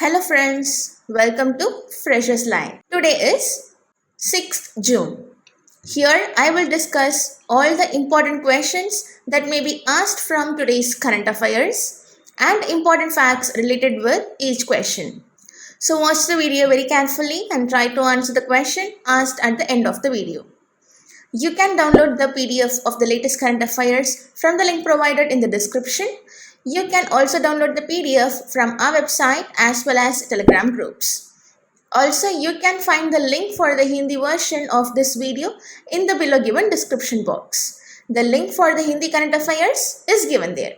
Hello friends, welcome to Freshers Line. Today is 6th June. Here I will discuss all the important questions that may be asked from today's current affairs and important facts related with each question. So watch the video very carefully and try to answer the question asked at the end of the video. You can download the PDF of the latest current affairs from the link provided in the description. You can also download the PDF from our website as well as Telegram groups. Also, you can find the link for the Hindi version of this video in the below given description box. The link for the Hindi current affairs is given there.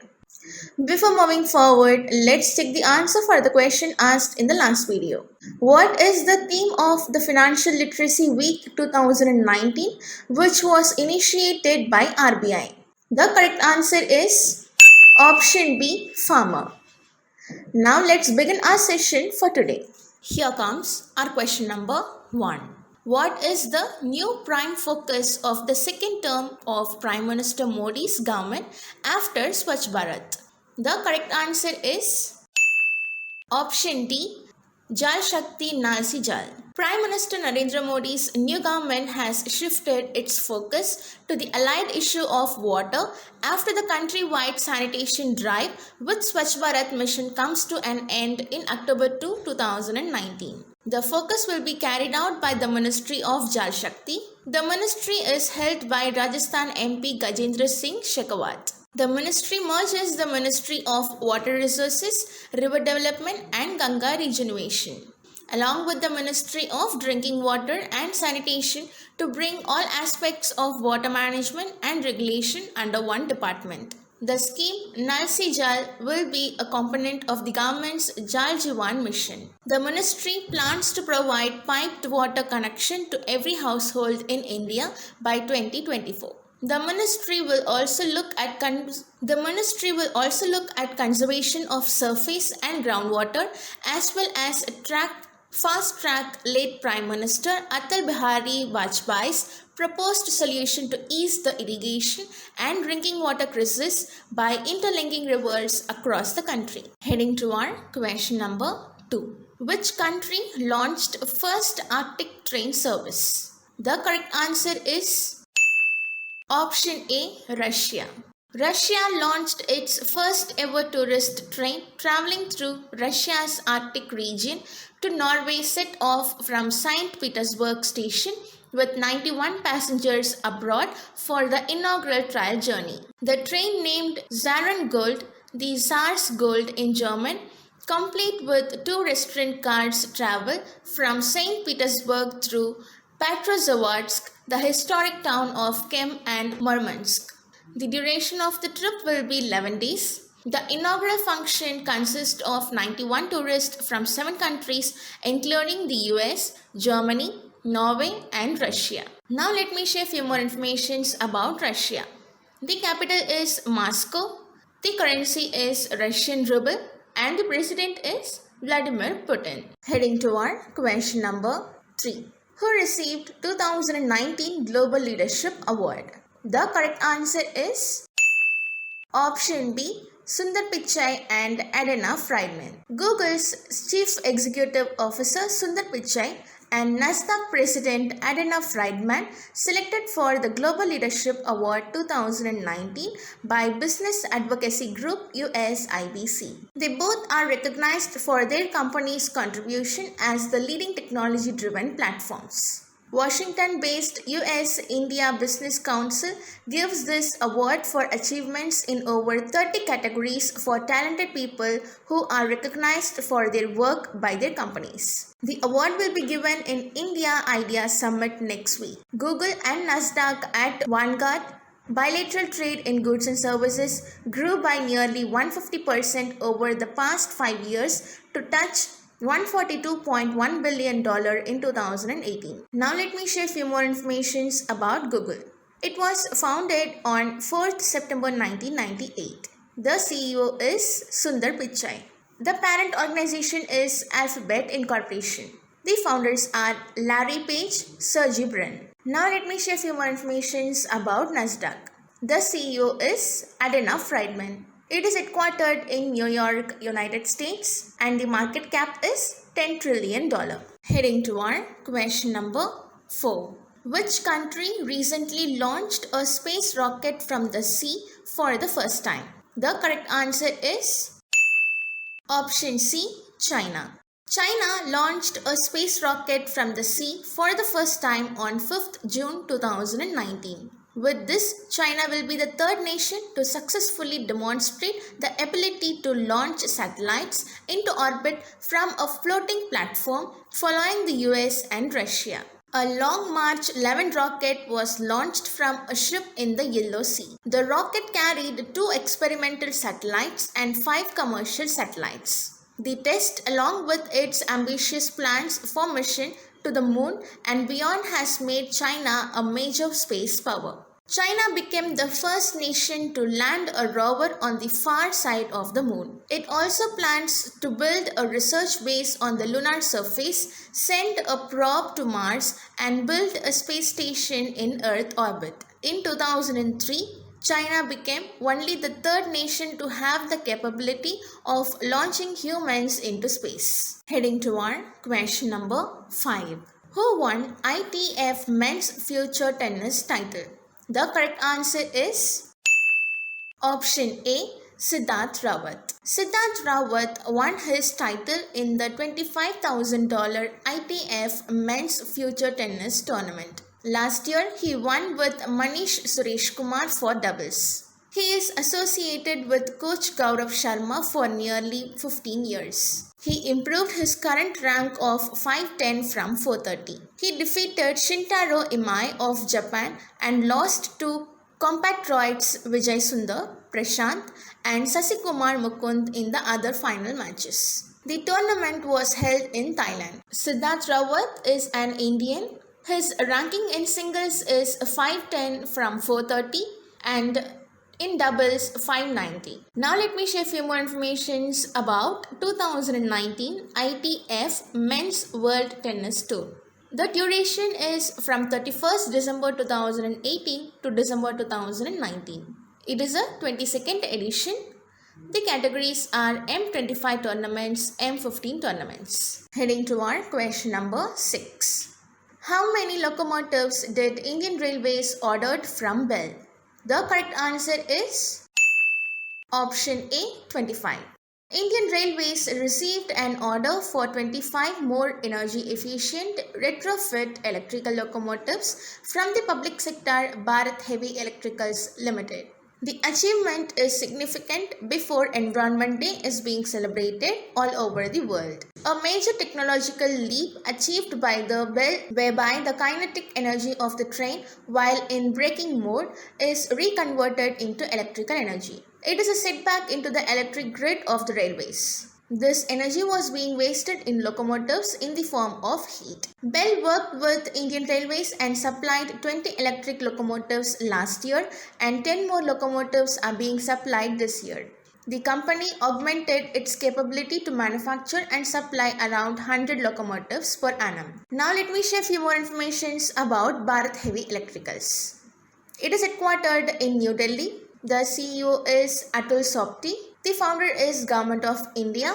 Before moving forward, let's check the answer for the question asked in the last video. What is the theme of the Financial Literacy Week 2019, which was initiated by RBI? The correct answer is option B, farmer. Now let's begin our session for today. Here comes our question number 1. What is the new prime focus of the second term of Prime Minister Modi's government after Swachh Bharat? The correct answer is option D, Jal Shakti Nalsi Jal. Prime Minister Narendra Modi's new government has shifted its focus to the allied issue of water after the country-wide sanitation drive with Swachh Bharat mission comes to an end in October 2, 2019. The focus will be carried out by the Ministry of Jal Shakti. The ministry is held by Rajasthan MP Gajendra Singh Shekhawat. The ministry merges the Ministry of Water Resources, River Development and Ganga Regeneration, along with the Ministry of Drinking Water and Sanitation to bring all aspects of water management and regulation under one department. The scheme Nal Se Jal will be a component of the government's Jal Jeevan mission. The ministry plans to provide piped water connection to every household in India by 2024. The ministry will also look at conservation of surface and groundwater as well as fast-track late Prime Minister Atal Bihari Vajpayee's proposed solution to ease the irrigation and drinking water crisis by interlinking rivers across the country. Heading to our question number 2. Which country launched first Arctic train service? The correct answer is option A, Russia. Russia launched its first ever tourist train traveling through Russia's Arctic region to Norway set off from St. Petersburg station with 91 passengers abroad for the inaugural trial journey. The train named Zaran Gold, the Tsar's Gold in German, complete with 2 restaurant cars travel from St. Petersburg through Petrozavodsk, the historic town of Kem and Murmansk. The duration of the trip will be 11 days. The inaugural function consists of 91 tourists from 7 countries including the US, Germany, Norway and Russia. Now let me share few more informations about Russia. The capital is Moscow, the currency is Russian ruble and the president is Vladimir Putin. Heading to our question number 3. Who received 2019 Global Leadership Award? The correct answer is option B, Sundar Pichai and Adena Friedman. Google's Chief Executive Officer Sundar Pichai and Nasdaq President Adena Friedman selected for the Global Leadership Award 2019 by Business Advocacy Group US IBC. They both are recognized for their company's contribution as the leading technology-driven platforms. Washington-based US-India Business Council gives this award for achievements in over 30 categories for talented people who are recognized for their work by their companies. The award will be given in India Idea Summit next week. Google and Nasdaq at Vanguard. Bilateral trade in goods and services grew by nearly 150% over the past 5 years to touch $142.1 billion in 2018. Now let me share few more informations about Google. It was founded on 4th September 1998. The CEO is Sundar Pichai. The parent organization is Alphabet Incorporation. The founders are Larry Page, Sergey Brin. Now let me share few more informations about Nasdaq. The CEO is Adena Friedman. It is headquartered in New York, United States, and the market cap is $10 trillion. Heading to our question number 4. Which country recently launched a space rocket from the sea for the first time? The correct answer is option C, China. China launched a space rocket from the sea for the first time on 5th June 2019. With this, China will be the third nation to successfully demonstrate the ability to launch satellites into orbit from a floating platform, following the US and Russia. A Long March 11 rocket was launched from a ship in the Yellow Sea. The rocket carried 2 experimental satellites and 5 commercial satellites. The test, along with its ambitious plans for mission to the moon and beyond, has made China a major space power. China became the first nation to land a rover on the far side of the moon. It also plans to build a research base on the lunar surface, send a probe to Mars, and build a space station in Earth orbit. In 2003, China became only the third nation to have the capability of launching humans into space. Heading to our question number 5. Who won ITF Men's Future Tennis title? The correct answer is option A, Sidharth Rawat. Sidharth Rawat won his title in the $25,000 ITF Men's Future Tennis Tournament. Last year, he won with Manish Sureshkumar for doubles. He is associated with coach Gaurav Sharma for nearly 15 years. He improved his current rank of 510 from 430. He defeated Shintaro Imai of Japan and lost to compatriots Vijay Sundar, Prashant and Sasikumar Mukund in the other final matches. The tournament was held in Thailand. Sidharth Rawat is an Indian. His ranking in singles is 510 from 430 and in doubles 590. Now let me share few more informations about 2019 ITF Men's World Tennis Tour. The duration is from 31st December 2018 to December 2019. It is a 22nd edition. The categories are M25 tournaments, M15 tournaments. Heading to our question number 6. How many locomotives did Indian Railways ordered from BHEL? The correct answer is option A, 25. Indian Railways received an order for 25 more energy efficient retrofit electrical locomotives from the public sector Bharat Heavy Electricals Limited. The achievement is significant before Environment Day is being celebrated all over the world. A major technological leap achieved by the BHEL, whereby the kinetic energy of the train while in braking mode is reconverted into electrical energy. It is a setback into the electric grid of the railways. This energy was being wasted in locomotives in the form of heat. BHEL worked with Indian Railways and supplied 20 electric locomotives last year, and 10 more locomotives are being supplied this year. The company augmented its capability to manufacture and supply around 100 locomotives per annum. Now let me share few more informations about Bharat Heavy Electricals. It is headquartered in New Delhi. The CEO is Atul Sopti. The founder is Government of India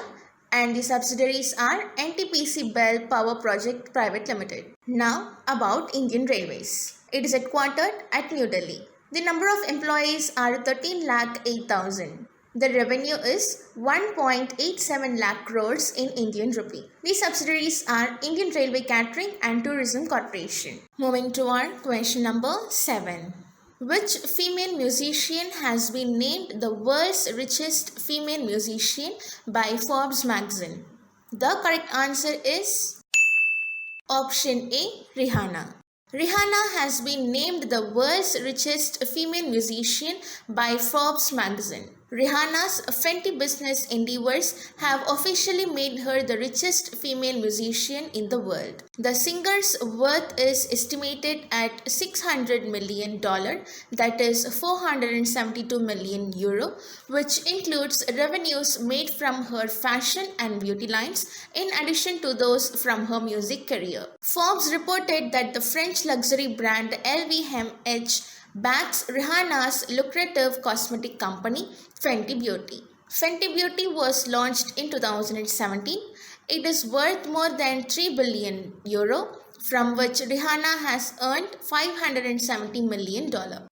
and the subsidiaries are NTPC BHEL Power Project Private Limited. Now about Indian Railways. It is headquartered at New Delhi. The number of employees are 13,08,000. The revenue is 1.87 lakh crores in Indian rupee. The subsidiaries are Indian Railway Catering and Tourism Corporation. Moving to our question number 7. Which female musician has been named the world's richest female musician by Forbes magazine? The correct answer is option A, Rihanna. Rihanna has been named the world's richest female musician by Forbes magazine. Rihanna's Fenty business endeavors have officially made her the richest female musician in the world. The singer's worth is estimated at $600 million, that is 472 million euro, which includes revenues made from her fashion and beauty lines in addition to those from her music career. Forbes reported that the French luxury brand LVMH backs Rihanna's lucrative cosmetic company Fenty Beauty. Fenty Beauty was launched in 2017. It is worth more than 3 billion euro, from which Rihanna has earned $570 million.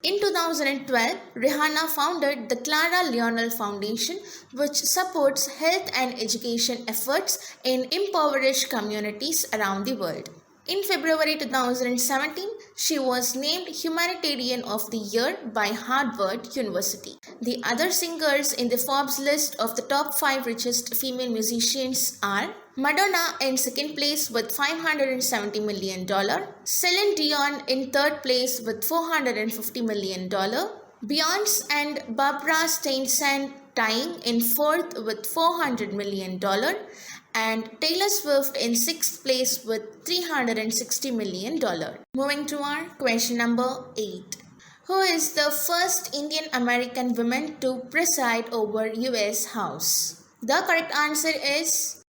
In 2012, Rihanna founded the Clara Lionel Foundation, which supports health and education efforts in impoverished communities around the world. In February 2017, she was named Humanitarian of the Year by Harvard University. The other singers in the Forbes list of the top 5 richest female musicians are Madonna in second place with $570 million, Celine Dion in third place with $450 million, Beyoncé and Barbara Streisand tying in fourth with $400 million, and Taylor Swift in 6th place with $360 million. Moving to our question number 8. Who is the first Indian American woman to preside over US House? The correct answer is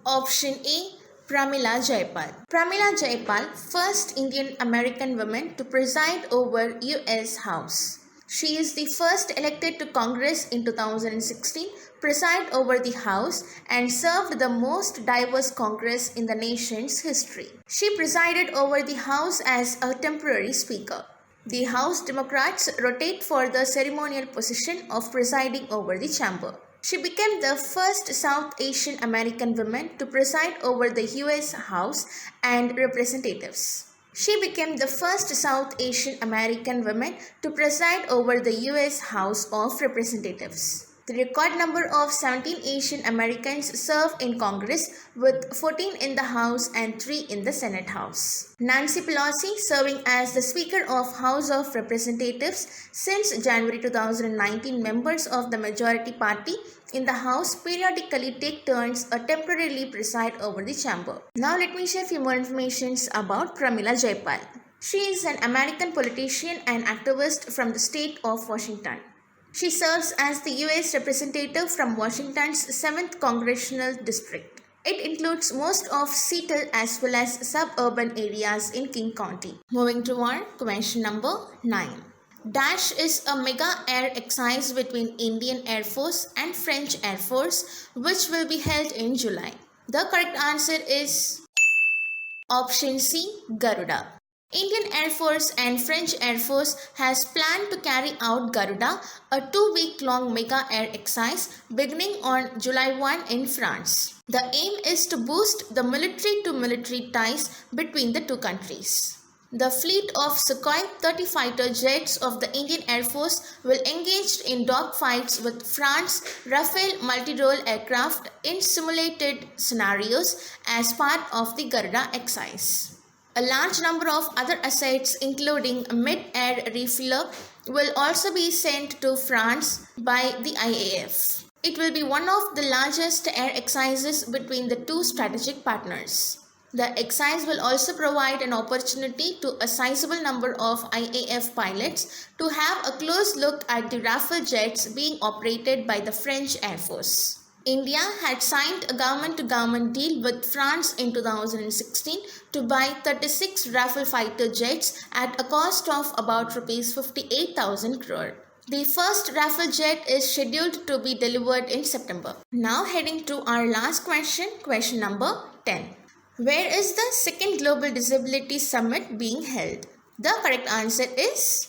option A, Pramila Jayapal. Pramila Jayapal, first Indian American woman to preside over US House. She is the first elected to Congress in 2016, preside over the House, and served the most diverse Congress in the nation's history. She presided over the House as a temporary speaker. The House Democrats rotate for the ceremonial position of presiding over the chamber. She became the first South Asian American woman to preside over the US House and Representatives. She became the first South Asian American woman to preside over the US House of Representatives. The record number of 17 Asian Americans serve in Congress, with 14 in the House and 3 in the Senate House. Nancy Pelosi, serving as the Speaker of House of Representatives since January 2019, members of the majority party in the House periodically take turns or temporarily preside over the chamber. Now let me share a few more information about Pramila Jayapal. She is an American politician and activist from the state of Washington. She serves as the US representative from Washington's 7th Congressional District. It includes most of Seattle as well as suburban areas in King County. Moving to our question number 9. Dash is a mega air exercise between Indian Air Force and French Air Force, which will be held in July. The correct answer is option C, Garuda. Indian Air Force and French Air Force has planned to carry out Garuda, a 2-week-long mega air exercise beginning on July 1 in France. The aim is to boost the military-to-military ties between the two countries. The fleet of Sukhoi 30 fighter jets of the Indian Air Force will engage in dogfights with France's Rafale multi-role aircraft in simulated scenarios as part of the Garuda exercise. A large number of other assets, including a mid-air refueler, will also be sent to France by the IAF. It will be one of the largest air exercises between the two strategic partners. The exercise will also provide an opportunity to a sizable number of IAF pilots to have a close look at the Rafale jets being operated by the French Air Force. India had signed a government-to-government deal with France in 2016 to buy 36 Rafale fighter jets at a cost of about Rs 58,000 crore. The first Rafale jet is scheduled to be delivered in September. Now heading to our last question, question number 10. Where is the second Global Disability Summit being held? The correct answer is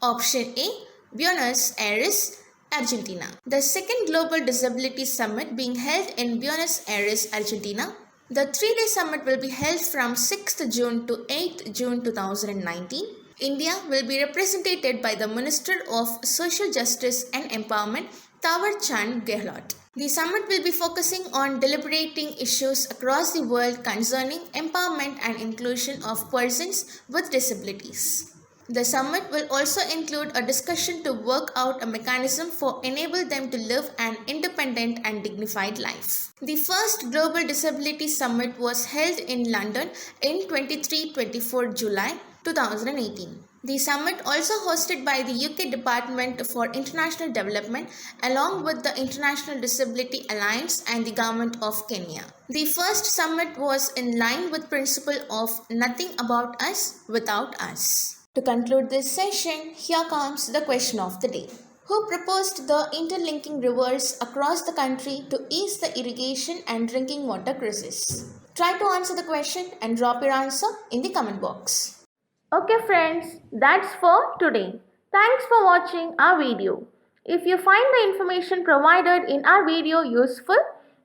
option A, Buenos Aires, Argentina. The second Global Disability Summit being held in Buenos Aires, Argentina. The 3-day summit will be held from 6th June to 8th June 2019. India will be represented by the Minister of Social Justice and Empowerment, Thawar Chand Gehlot. The summit will be focusing on deliberating issues across the world concerning empowerment and inclusion of persons with disabilities. The summit will also include a discussion to work out a mechanism for enable them to live an independent and dignified life. The first Global Disability Summit was held in London in 23-24 July 2018. The summit also hosted by the UK Department for International Development along with the International Disability Alliance and the Government of Kenya. The first summit was in line with principle of nothing about us without us. To conclude this session, here comes the question of the day. Who proposed the interlinking rivers across the country to ease the irrigation and drinking water crisis? Try to answer the question and drop your answer in the comment box. Okay friends, that's for today. Thanks for watching our video. If you find the information provided in our video useful,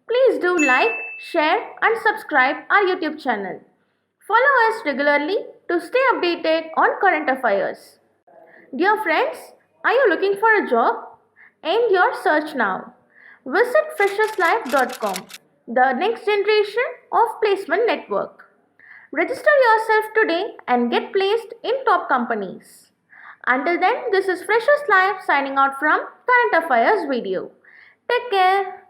please do like, share and subscribe our YouTube channel. Follow us regularly to stay updated on current affairs. Dear friends, are you looking for a job? End your search now. Visit fresherslife.com, the next generation of placement network. Register yourself today and get placed in top companies. Until then, this is Freshers Life signing out from Current Affairs video. Take care.